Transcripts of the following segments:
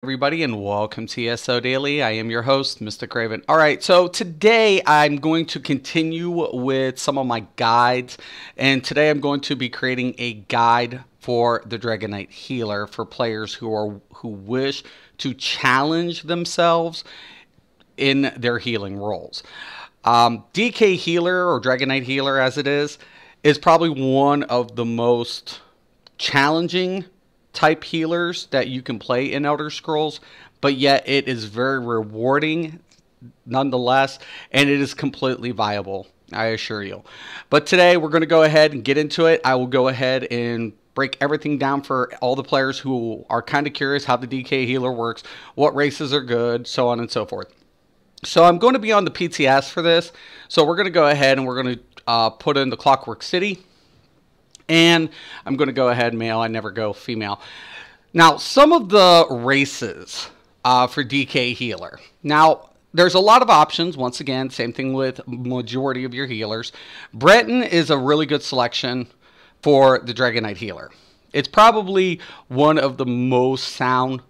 Everybody, and welcome to ESO Daily. I am your host, Mr. Craven. All right, so today I'm going to continue with some of my guides, and today I'm going to be creating a guide for the Dragonknight healer for players who wish to challenge themselves in their healing roles. DK healer, or Dragonknight healer as it is probably one of the most challenging type healers that you can play in Elder Scrolls, but yet it is very rewarding nonetheless, and it is completely viable, I assure you. But today we're going to go ahead and get into it. I will go ahead and break everything down for all the players who are kind of curious how the DK healer works, what races are good, so on and so forth. So I'm going to be on the PTS for this, so we're going to go ahead and we're going to put in the Clockwork City. And I'm going to go ahead male. I never go female. Now, some of the races for DK healer. Now, there's a lot of options. Once again, same thing with majority of your healers. Breton is a really good selection for the Dragonknight healer. It's probably one of the most sound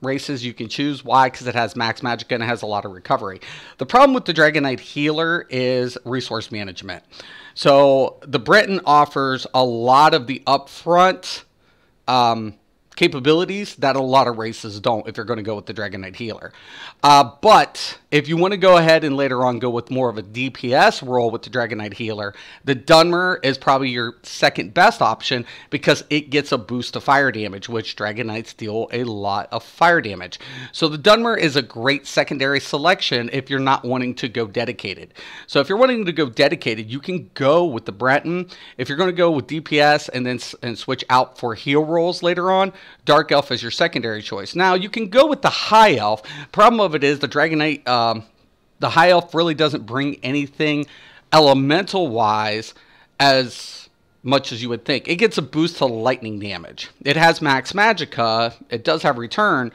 races you can choose. Why? Because it has max magic and it has a lot of recovery. The problem with the Dragonknight healer is resource management. So the Breton offers a lot of the upfront capabilities that a lot of races don't if you're going to go with the Dragonknight healer. But if you want to go ahead and later on go with more of a DPS role with the Dragonknight healer, the Dunmer is probably your second best option because it gets a boost to fire damage, which Dragonknights deal a lot of fire damage. So the Dunmer is a great secondary selection if you're not wanting to go dedicated. So if you're wanting to go dedicated, you can go with the Breton. If you're going to go with DPS and then switch out for heal roles later on, Dark Elf is your secondary choice. Now, you can go with the High Elf. Problem of it is the Dragonknight, the High Elf really doesn't bring anything elemental-wise as much as you would think. It gets a boost to lightning damage. It has max magicka. It does have return.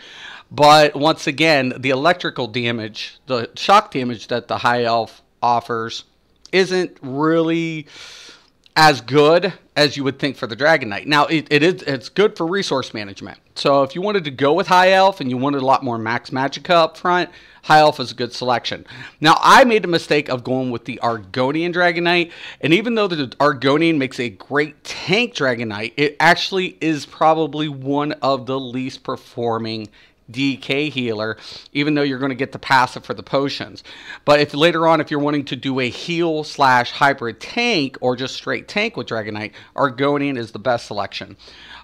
But once again, the electrical damage, the shock damage that the High Elf offers isn't really as good as you would think for the Dragonknight. Now, it's good for resource management. So if you wanted to go with High Elf and you wanted a lot more max magicka up front, High Elf is a good selection. Now, I made the mistake of going with the Argonian Dragonknight, and even though the Argonian makes a great tank Dragonknight, it actually is probably one of the least performing DK healer, even though you're going to get the passive for the potions. But if later on, if you're wanting to do a heal / hybrid tank or just straight tank with Dragonknight, Argonian is the best selection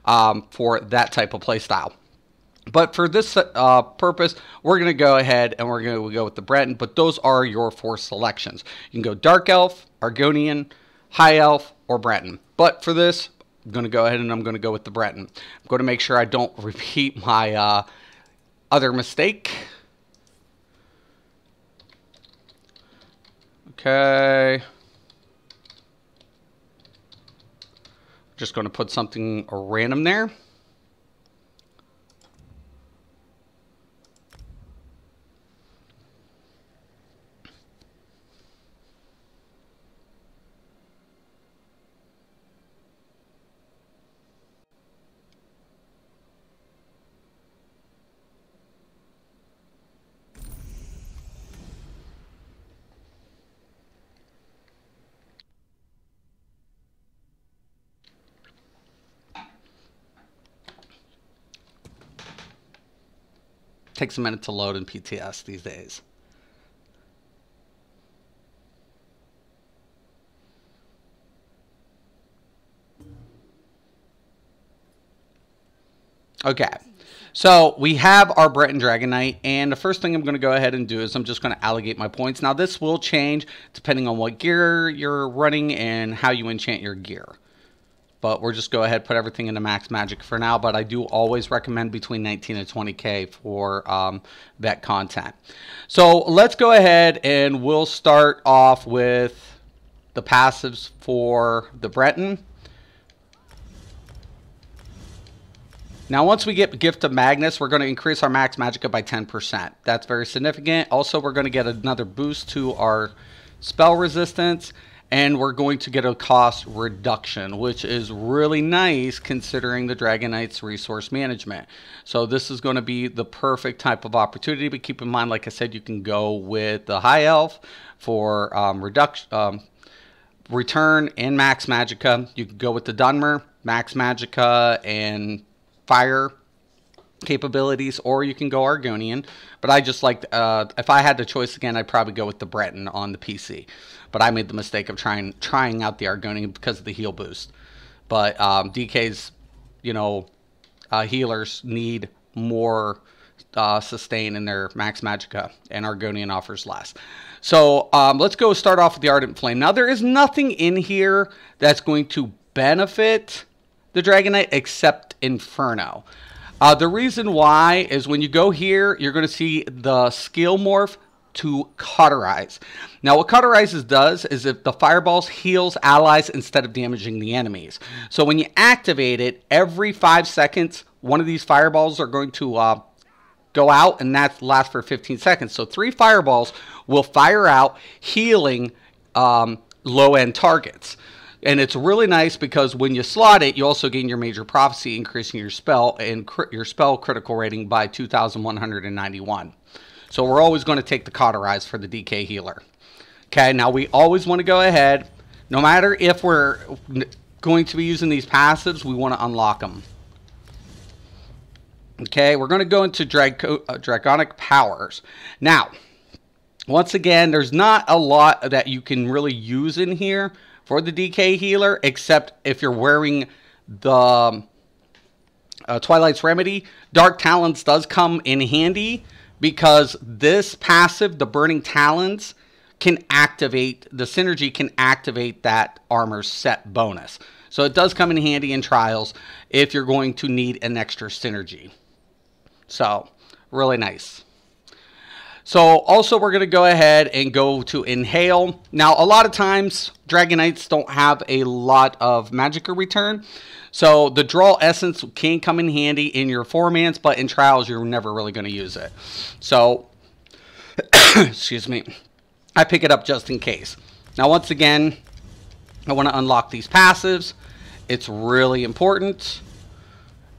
for that type of playstyle. But for this purpose, we're going to go ahead and we're going to go with the Breton, but those are your 4 selections. You can go Dark Elf, Argonian, High Elf, or Breton. But for this, I'm going to go ahead and I'm going to go with the Breton. I'm going to make sure I don't repeat my other mistake. Okay. Just going to put something random there. Takes a minute to load in PTS these days. Okay, so we have our Breton Dragonknight, and the first thing I'm going to go ahead and do is I'm just going to allocate my points. Now, this will change depending on what gear you're running and how you enchant your gear. But we'll just go ahead and put everything into max magic for now. But I do always recommend between 19 and 20k for vet content. So let's go ahead and we'll start off with the passives for the Breton. Now, once we get Gift of Magnus, we're going to increase our max magicka by 10%. That's very significant. Also, we're going to get another boost to our spell resistance. and we're going to get a cost reduction, which is really nice considering the Dragonknight's resource management. So this is going to be the perfect type of opportunity, but keep in mind, like I said, you can go with the High Elf for return and max magicka. You can go with the Dunmer, max magicka and fire capabilities, or you can go Argonian. But I just like, if I had the choice again, I'd probably go with the Breton on the PC. But I made the mistake of trying out the Argonian because of the heal boost. But DK's, you know, healers need more sustain in their max magicka, and Argonian offers less. So let's go start off with the Ardent Flame. Now, there is nothing in here that's going to benefit the Dragonknight except Inferno. The reason why is when you go here, you're going to see the skill morph to Cauterize. Now, what Cauterizes does is if the fireballs heals allies instead of damaging the enemies. So when you activate it, every 5 seconds, one of these fireballs are going to go out, and that lasts for 15 seconds. So 3 fireballs will fire out, healing low-end targets. And it's really nice because when you slot it, you also gain your Major Prophecy, increasing your spell and your spell critical rating by 2,191. So we're always going to take the Cauterize for the DK healer. Okay, now we always want to go ahead, no matter if we're going to be using these passives, we want to unlock them. Okay, we're going to go into Dragonic Powers. Now, once again, there's not a lot that you can really use in here for the DK healer, except if you're wearing the Twilight's Remedy. Dark Talons does come in handy because this passive, the Burning Talons, can activate, the synergy can activate that armor set bonus. So it does come in handy in trials if you're going to need an extra synergy. So, really nice. So, also we're going to go ahead and go to Inhale. Now, a lot of times, Dragonites don't have a lot of Magicka return. So, the Draw Essence can come in handy in your 4-mans, but in trials, you're never really going to use it. So, excuse me, I pick it up just in case. Now, once again, I want to unlock these passives. It's really important.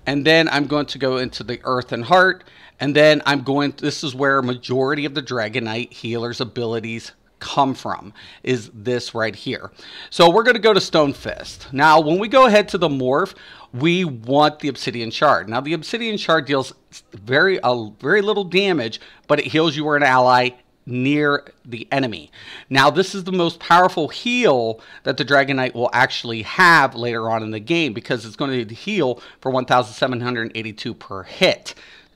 And then I'm going to go into the Earth and Heart. And then I'm going, this is where a majority of the Dragonknight healer's abilities come from, is this right here. So we're going to go to Stone Fist. Now, when we go ahead to the morph, we want the Obsidian Shard. Now, the Obsidian Shard deals very little damage, but it heals you or an ally near the enemy. Now, this is the most powerful heal that the Dragonknight will actually have later on in the game because it's going to heal for 1,782 per hit.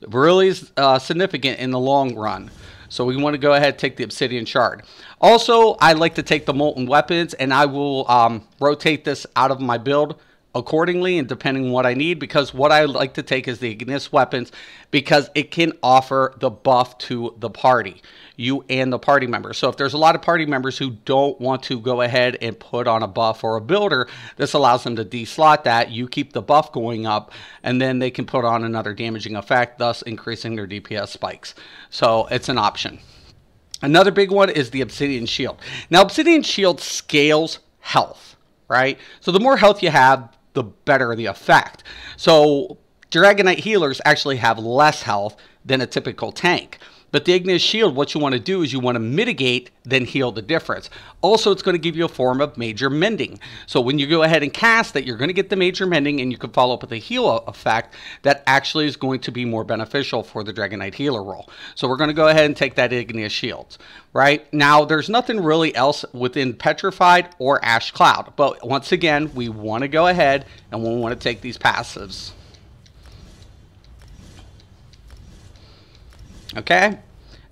Really significant in the long run. So we want to go ahead and take the Obsidian Shard. Also, I like to take the Molten Weapons, and I will rotate this out of my build accordingly and depending on what I need, because what I like to take is the Ignis Weapons because it can offer the buff to the party, you and the party members. So if there's a lot of party members who don't want to go ahead and put on a buff or a builder, this allows them to deslot that. You keep the buff going up, and then they can put on another damaging effect, thus increasing their DPS spikes. So it's an option. Another big one is the Obsidian Shield. Now, Obsidian Shield scales health, right? So the more health you have, the better the effect. So Dragonknight healers actually have less health than a typical tank. But the Ignis Shield, what you want to do is you want to mitigate, then heal the difference. Also, it's going to give you a form of Major Mending. So when you go ahead and cast that, you're going to get the Major Mending, and you can follow up with a heal effect that actually is going to be more beneficial for the Dragonknight healer role. So we're going to go ahead and take that Ignis Shield. Right? Now, there's nothing really else within Petrified or Ash Cloud. But once again, we want to go ahead and we want to take these passives. Okay,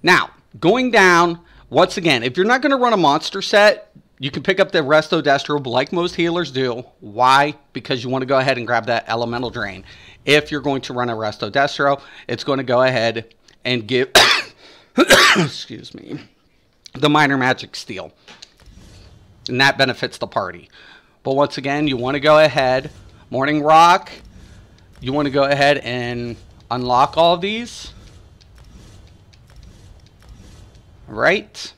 now going down once again, if you're not going to run a monster set, you can pick up the Resto Destro like most healers do. Why? Because you want to go ahead and grab that Elemental Drain. If you're going to run a Resto Destro, it's going to go ahead and give excuse me, the Minor Magic Steel, and that benefits the party. But once again, you want to go ahead, Morning Rock, you want to go ahead and unlock all of these. Right,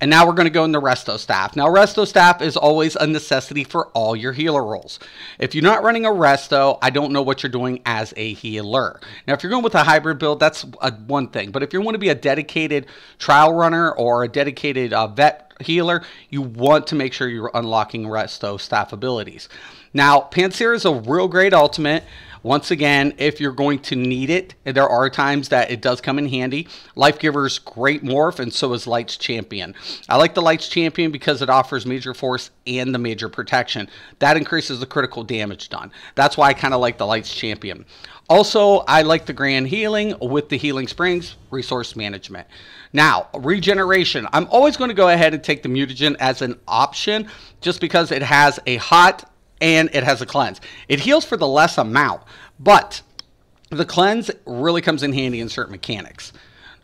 And now we're going to go into Resto Staff. Now, Resto Staff is always a necessity for all your healer roles. If you're not running a Resto, I don't know what you're doing as a healer. Now, if you're going with a hybrid build, that's one thing. But if you want to be a dedicated trial runner or a dedicated vet healer, you want to make sure you're unlocking Resto Staff abilities. Now, Pansear is a real great ultimate. Once again, if you're going to need it, there are times that it does come in handy. Life Giver's great morph, and so is Light's Champion. I like the Light's Champion because it offers major force and the major protection. That increases the critical damage done. That's why I kind of like the Light's Champion. Also, I like the Grand Healing with the Healing Springs, Resource Management. Now, regeneration. I'm always going to go ahead and take the Mutagen as an option just because it has a hot and it has a cleanse. It heals for the less amount, but the cleanse really comes in handy in certain mechanics.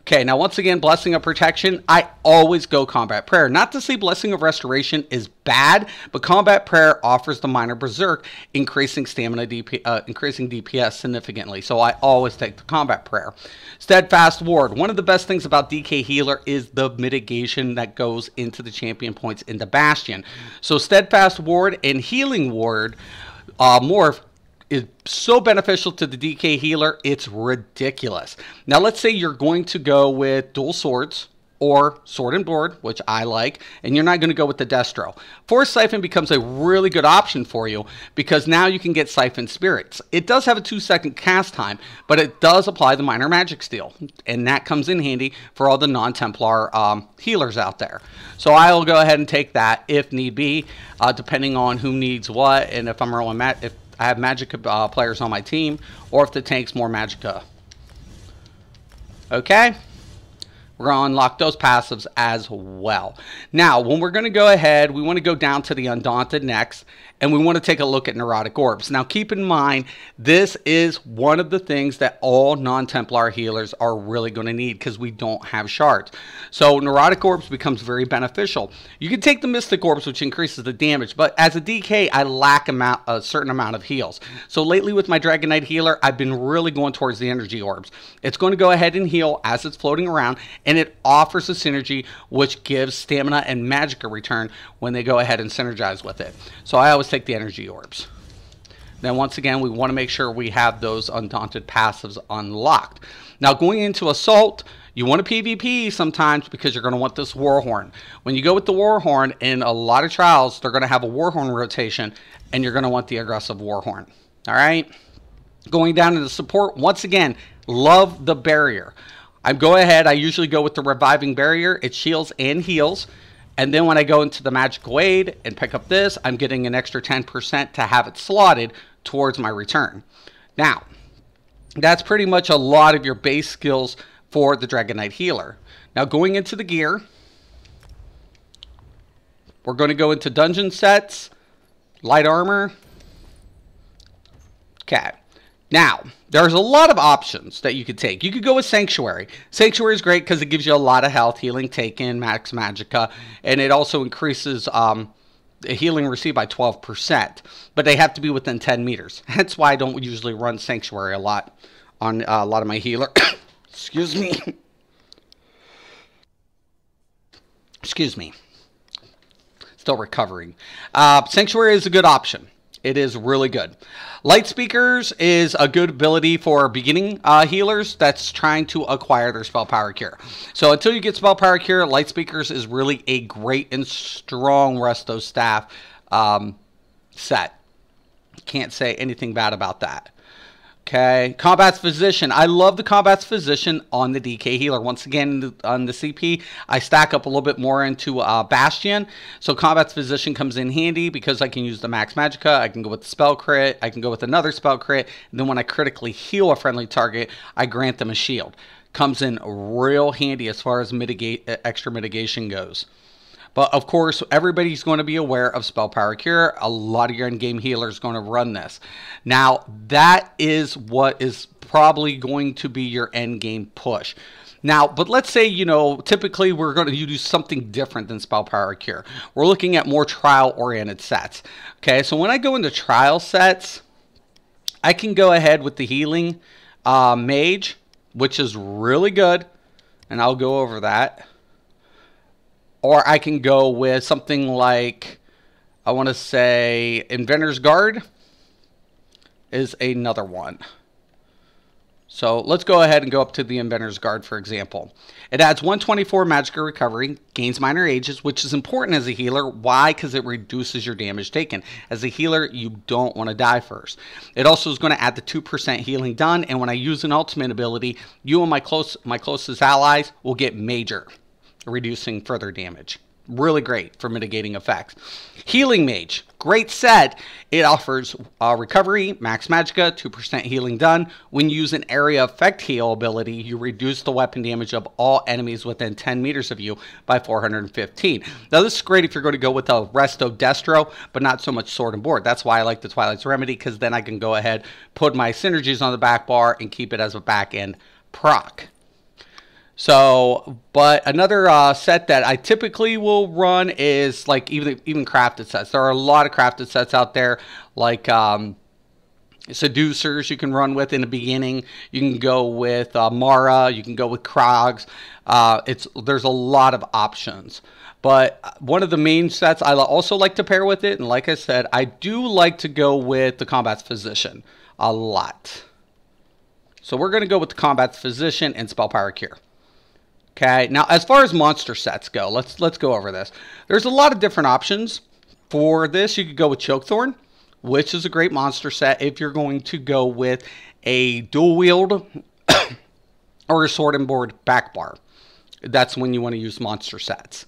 Okay, now once again, Blessing of Protection, I always go Combat Prayer. Not to say Blessing of Restoration is bad, but Combat Prayer offers the Minor Berserk, increasing stamina, increasing DPS significantly. So I always take the Combat Prayer. Steadfast Ward. One of the best things about DK Healer is the mitigation that goes into the champion points in the Bastion. So Steadfast Ward and Healing Ward morph is so beneficial to the DK healer, it's ridiculous. Now, let's say you're going to go with dual swords or sword and board, which I like, and you're not going to go with the Destro. Force Siphon becomes a really good option for you because now you can get Siphon Spirits. It does have a 2-second cast time, but it does apply the Minor Magic Steal, and that comes in handy for all the non-Templar healers out there. So I'll go ahead and take that if need be, depending on who needs what, and if I'm rolling if I have Magicka players on my team, or if the tank's more Magicka. Okay? We're going to unlock those passives as well. Now, when we're going to go ahead, we want to go down to the Undaunted next, and we want to take a look at Neurotic Orbs. Now, keep in mind, this is one of the things that all non-Templar healers are really going to need because we don't have shards. So, Neurotic Orbs becomes very beneficial. You can take the Mystic Orbs, which increases the damage, but as a DK, I lack a certain amount of heals. So, lately with my Dragonknight healer, I've been really going towards the Energy Orbs. It's going to go ahead and heal as it's floating around, and it offers a synergy which gives stamina and Magicka return when they go ahead and synergize with it. So I always take the Energy Orbs. Then once again, we want to make sure we have those Undaunted passives unlocked. Now going into Assault, you want to PvP sometimes because you're going to want this Warhorn. When you go with the Warhorn, in a lot of trials, they're going to have a Warhorn rotation, and you're going to want the aggressive Warhorn. All right? Going down into support, once again, love the barrier. I usually go with the Reviving Barrier. It shields and heals. And then when I go into the Magical Aid and pick up this, I'm getting an extra 10% to have it slotted towards my return. Now, that's pretty much a lot of your base skills for the Dragonknight healer. Now, going into the gear, we're going to go into dungeon sets, light armor. Okay. Now, there's a lot of options that you could take. You could go with Sanctuary. Sanctuary is great because it gives you a lot of health, healing taken, max Magicka, and it also increases healing received by 12%. But they have to be within 10 meters. That's why I don't usually run Sanctuary a lot on a lot of my healer. Excuse me. Excuse me. Still recovering. Sanctuary is a good option. It is really good. Light Speakers is a good ability for beginning healers that's trying to acquire their Spell Power Cure. So until you get Spell Power Cure, Light Speakers is really a great and strong Resto Staff set. Can't say anything bad about that. Okay, Combat's Physician. I love the Combat's Physician on the DK healer. Once again, on the CP, I stack up a little bit more into Bastion. So Combat's Physician comes in handy because I can use the max Magicka. I can go with the spell crit. I can go with another spell crit. And then when I critically heal a friendly target, I grant them a shield. Comes in real handy as far as extra mitigation goes. But of course, everybody's going to be aware of Spell Power Cure. A lot of your in-game healers are going to run this. Now, that is what is probably going to be your end-game push. Now, but let's say, you know, typically we're going to do something different than Spell Power Cure. We're looking at more trial-oriented sets. Okay, so when I go into trial sets, I can go ahead with the Healing Mage, which is really good. And I'll go over that. Or I can go with something like, I want to say Inventor's Guard is another one. So let's go ahead and go up to the Inventor's Guard, for example. It adds 124 magical recovery, gains minor ages, which is important as a healer. Why? Because it reduces your damage taken. As a healer, you don't want to die first. It also is going to add the 2% healing done, and when I use an ultimate ability, you and my closest allies will get major, reducing further damage. Really great for mitigating effects. Healing Mage, great set. It offers recovery, max magicka, 2% healing done. When you use an area effect heal ability, you reduce the weapon damage of all enemies within 10 meters of you by 415. Now this is great if you're going to go with a Resto Destro, but not so much Sword and Board. That's why I like the Twilight's Remedy, because then I can go ahead, put my synergies on the back bar, and keep it as a back end proc. So, but another set that I typically will run is like even crafted sets. There are a lot of crafted sets out there, like Seducers you can run with in the beginning. You can go with Mara. You can go with Krogs. There's a lot of options. But one of the main sets I also like to pair with it, and like I said, I do like to go with the Combat's Physician a lot. So we're going to go with the Combat's Physician and Spell Power Cure. Okay, now as far as monster sets go, let's go over this. There's a lot of different options for this. You could go with Chokethorn, which is a great monster set if you're going to go with a dual wield or a sword and board back bar. That's when you want to use monster sets,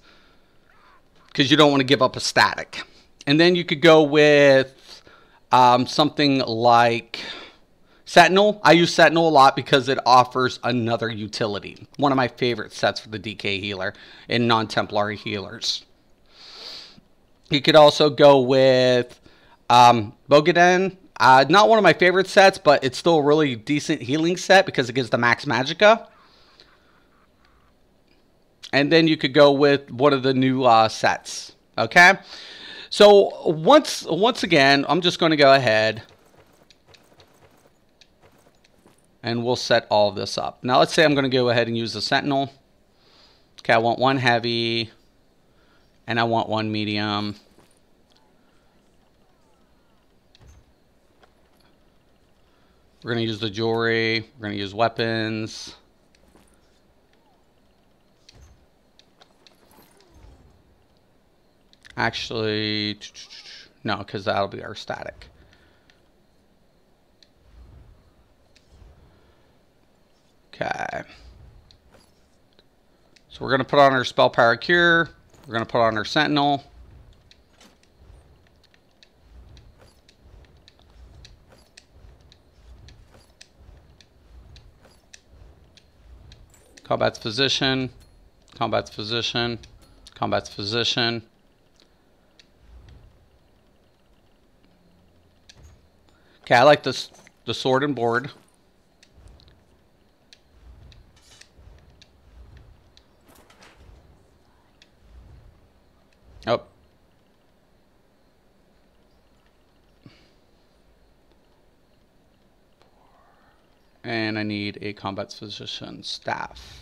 because you don't want to give up a static. And then you could go with something like Sentinel. I use Sentinel a lot because it offers another utility. One of my favorite sets for the DK healer and non-Templary healers. You could also go with Bogaden. Not one of my favorite sets, but it's still a really decent healing set because it gives the max magicka. And then you could go with one of the new sets. Okay? So once again, I'm just going to go ahead and we'll set all of this up. Now let's say I'm going to go ahead and use the Sentinel. Okay, I want one heavy, and I want one medium. We're going to use the jewelry. We're going to use weapons. Actually, no, because that'll be our static. Okay. So we're going to put on our Spell Power Cure. We're going to put on our Sentinel. Combat's Physician. Combat's Physician. Combat's Physician. Okay, I like this, the sword and board. Oh. And I need a Combat's Physician staff.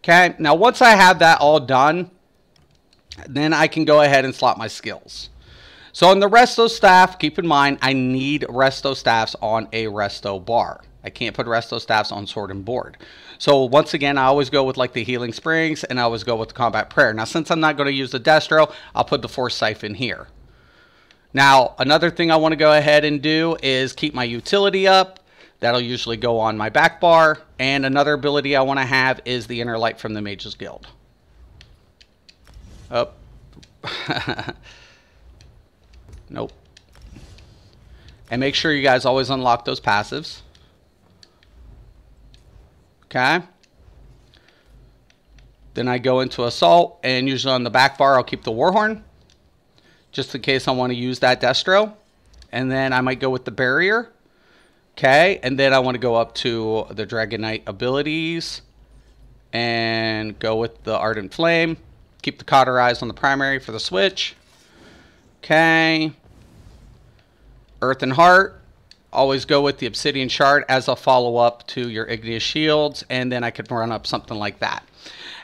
Okay, now once I have that all done, then I can go ahead and slot my skills. So on the Resto staff, keep in mind, I need Resto staffs on a Resto bar. I can't put Resto staffs on sword and board. So once again, I always go with like the Healing Springs, and I always go with the Combat Prayer. Now since I'm not going to use the Destro, I'll put the Force Siphon here. Now another thing I want to go ahead and do is keep my utility up. That'll usually go on my back bar. And another ability I want to have is the Inner Light from the Mage's Guild. Oh. Nope. And make sure you guys always unlock those passives. Okay. Then I go into Assault, and usually on the back bar I'll keep the Warhorn, just in case I want to use that Destro. And then I might go with the Barrier. Okay, and then I want to go up to the Dragonknight abilities. and go with the Ardent Flame. Keep the Cauterized on the primary for the switch. Okay. Earth and Heart. Always go with the Obsidian Shard as a follow-up to your Igneous Shields, and then I could run up something like that.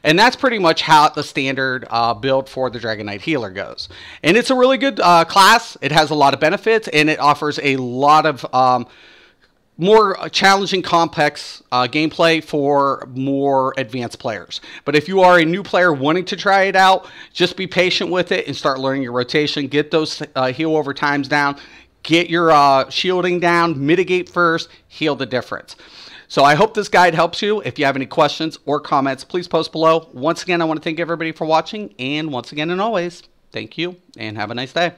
And that's pretty much how the standard build for the Dragonknight Healer goes. And it's a really good class. It has a lot of benefits, and it offers a lot of more challenging, complex gameplay for more advanced players. But if you are a new player wanting to try it out, just be patient with it and start learning your rotation. Get those heal over times down. Get your shielding down, mitigate first, heal the difference. So I hope this guide helps you. If you have any questions or comments, please post below. Once again, I want to thank everybody for watching. And once again and always, thank you and have a nice day.